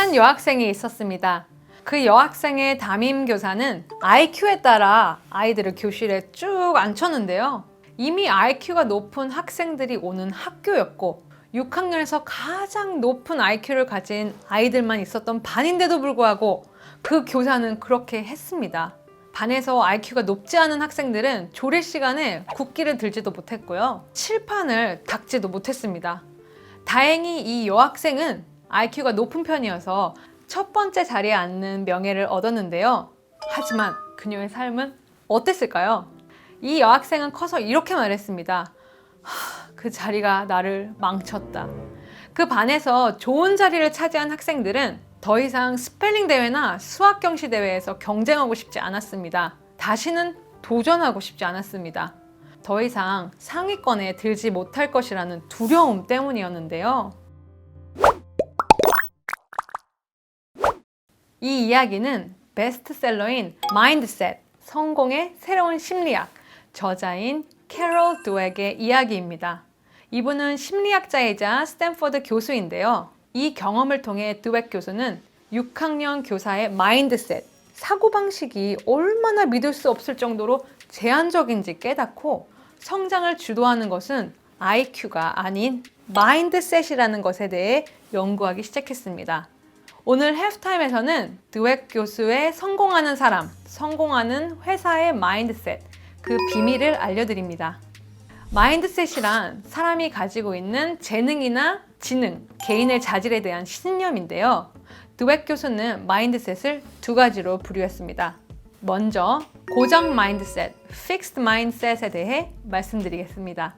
한 여학생이 있었습니다. 그 여학생의 담임 교사는 IQ에 따라 아이들을 교실에 쭉 앉혔는데요. 이미 IQ가 높은 학생들이 오는 학교였고 6학년에서 가장 높은 IQ를 가진 아이들만 있었던 반인데도 불구하고 그 교사는 그렇게 했습니다. 반에서 IQ가 높지 않은 학생들은 조례 시간에 국기를 들지도 못했고요. 칠판을 닦지도 못했습니다. 다행히 이 여학생은 IQ가 높은 편이어서 첫 번째 자리에 앉는 명예를 얻었는데요. 하지만 그녀의 삶은 어땠을까요? 이 여학생은 커서 이렇게 말했습니다. 그 자리가 나를 망쳤다. 그 반에서 좋은 자리를 차지한 학생들은 더 이상 스펠링 대회나 수학 경시 대회에서 경쟁하고 싶지 않았습니다. 다시는 도전하고 싶지 않았습니다. 더 이상 상위권에 들지 못할 것이라는 두려움 때문이었는데요. 이 이야기는 베스트셀러인 마인드셋, 성공의 새로운 심리학, 저자인 캐롤 드웩의 이야기입니다. 이분은 심리학자이자 스탠포드 교수인데요. 이 경험을 통해 드웩 교수는 6학년 교사의 마인드셋, 사고방식이 얼마나 믿을 수 없을 정도로 제한적인지 깨닫고 성장을 주도하는 것은 IQ가 아닌 마인드셋이라는 것에 대해 연구하기 시작했습니다. 오늘 해프타임에서는 드웩 교수의 성공하는 사람, 성공하는 회사의 마인드셋, 그 비밀을 알려드립니다. 마인드셋이란 사람이 가지고 있는 재능이나 지능, 개인의 자질에 대한 신념인데요. 드웩 교수는 마인드셋을 두 가지로 분류했습니다. 먼저 고정 마인드셋, fixed mindset에 대해 말씀드리겠습니다.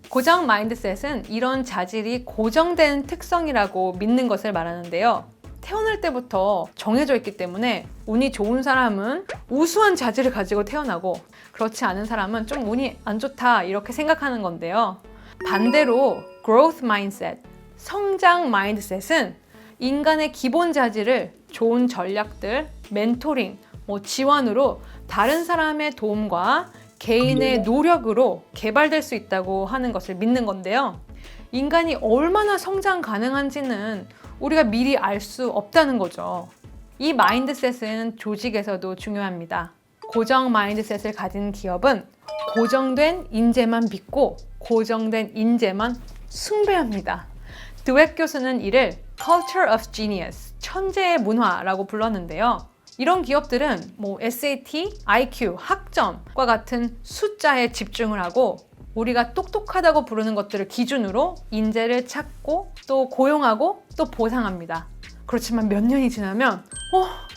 고정 마인드셋은 이런 자질이 고정된 특성이라고 믿는 것을 말하는데요. 태어날 때부터 정해져 있기 때문에 운이 좋은 사람은 우수한 자질을 가지고 태어나고 그렇지 않은 사람은 좀 운이 안 좋다 이렇게 생각하는 건데요. 반대로 growth mindset, 성장 마인드셋은 인간의 기본 자질을 좋은 전략들, 멘토링, 지원으로 다른 사람의 도움과 개인의 노력으로 개발될 수 있다고 하는 것을 믿는 건데요. 인간이 얼마나 성장 가능한지는 우리가 미리 알 수 없다는 거죠. 이 마인드셋은 조직에서도 중요합니다. 고정 마인드셋을 가진 기업은 고정된 인재만 믿고 고정된 인재만 숭배합니다. 드웩 교수는 이를 Culture of Genius, 천재의 문화라고 불렀는데요. 이런 기업들은 SAT, IQ, 학점과 같은 숫자에 집중을 하고 우리가 똑똑하다고 부르는 것들을 기준으로 인재를 찾고 또 고용하고 또 보상합니다. 그렇지만 몇 년이 지나면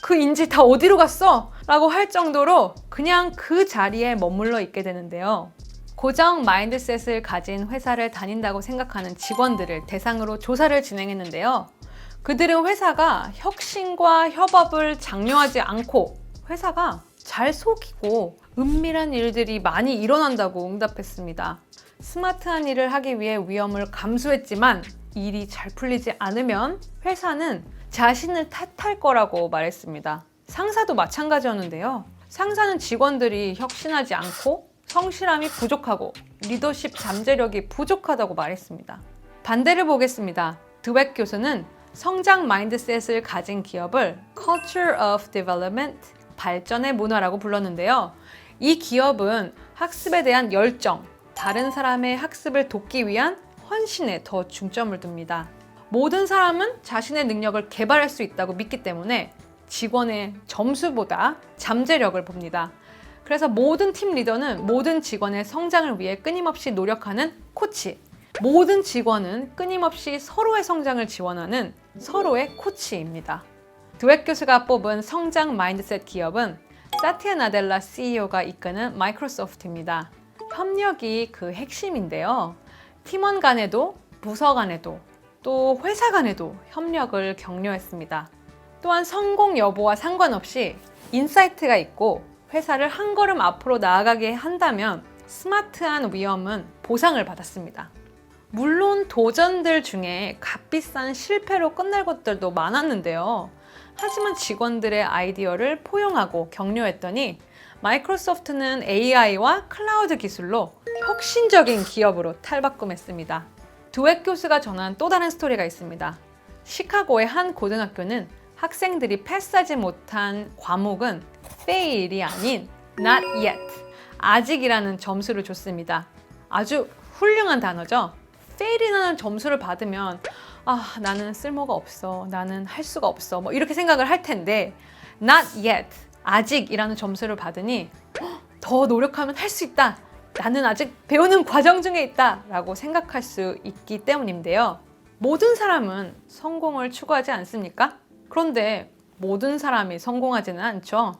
그 인재 다 어디로 갔어? 라고 할 정도로 그냥 그 자리에 머물러 있게 되는데요. 고정 마인드셋을 가진 회사를 다닌다고 생각하는 직원들을 대상으로 조사를 진행했는데요. 그들은 회사가 혁신과 협업을 장려하지 않고 회사가 잘 속이고 은밀한 일들이 많이 일어난다고 응답했습니다. 스마트한 일을 하기 위해 위험을 감수했지만 일이 잘 풀리지 않으면 회사는 자신을 탓할 거라고 말했습니다. 상사도 마찬가지였는데요. 상사는 직원들이 혁신하지 않고 성실함이 부족하고 리더십 잠재력이 부족하다고 말했습니다. 반대를 보겠습니다. 드웩 교수는 성장 마인드셋을 가진 기업을 Culture of Development, 발전의 문화라고 불렀는데요. 이 기업은 학습에 대한 열정, 다른 사람의 학습을 돕기 위한 헌신에 더 중점을 둡니다. 모든 사람은 자신의 능력을 개발할 수 있다고 믿기 때문에 직원의 점수보다 잠재력을 봅니다. 그래서 모든 팀 리더는 모든 직원의 성장을 위해 끊임없이 노력하는 코치, 모든 직원은 끊임없이 서로의 성장을 지원하는 서로의 코치입니다. 드웩 교수가 뽑은 성장 마인드셋 기업은 사티아 나델라 CEO가 이끄는 마이크로소프트입니다. 협력이 그 핵심인데요. 팀원 간에도 부서 간에도 또 회사 간에도 협력을 격려했습니다. 또한 성공 여부와 상관없이 인사이트가 있고 회사를 한 걸음 앞으로 나아가게 한다면 스마트한 위험은 보상을 받았습니다. 물론 도전들 중에 값비싼 실패로 끝날 것들도 많았는데요. 하지만 직원들의 아이디어를 포용하고 격려했더니 마이크로소프트는 AI와 클라우드 기술로 혁신적인 기업으로 탈바꿈했습니다. 드웩 교수가 전한 또 다른 스토리가 있습니다. 시카고의 한 고등학교는 학생들이 패스하지 못한 과목은 fail이 아닌 not yet, 아직이라는 점수를 줬습니다. 아주 훌륭한 단어죠. fail이라는 점수를 받으면 나는 쓸모가 없어, 나는 할 수가 없어, 뭐 이렇게 생각을 할 텐데 not yet, 아직이라는 점수를 받으니 더 노력하면 할 수 있다, 나는 아직 배우는 과정 중에 있다 라고 생각할 수 있기 때문인데요. 모든 사람은 성공을 추구하지 않습니까? 그런데 모든 사람이 성공하지는 않죠.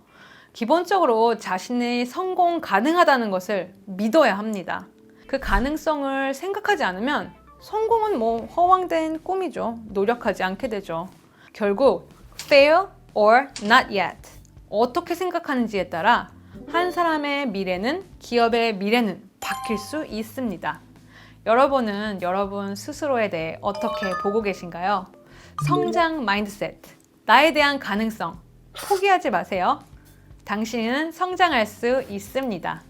기본적으로 자신이 성공 가능하다는 것을 믿어야 합니다. 그 가능성을 생각하지 않으면 성공은 뭐 허황된 꿈이죠. 노력하지 않게 되죠. 결국 fail or not yet, 어떻게 생각하는지에 따라 한 사람의 미래는, 기업의 미래는 바뀔 수 있습니다. 여러분은 여러분 스스로에 대해 어떻게 보고 계신가요? 성장 마인드셋, 나에 대한 가능성, 포기하지 마세요. 당신은 성장할 수 있습니다.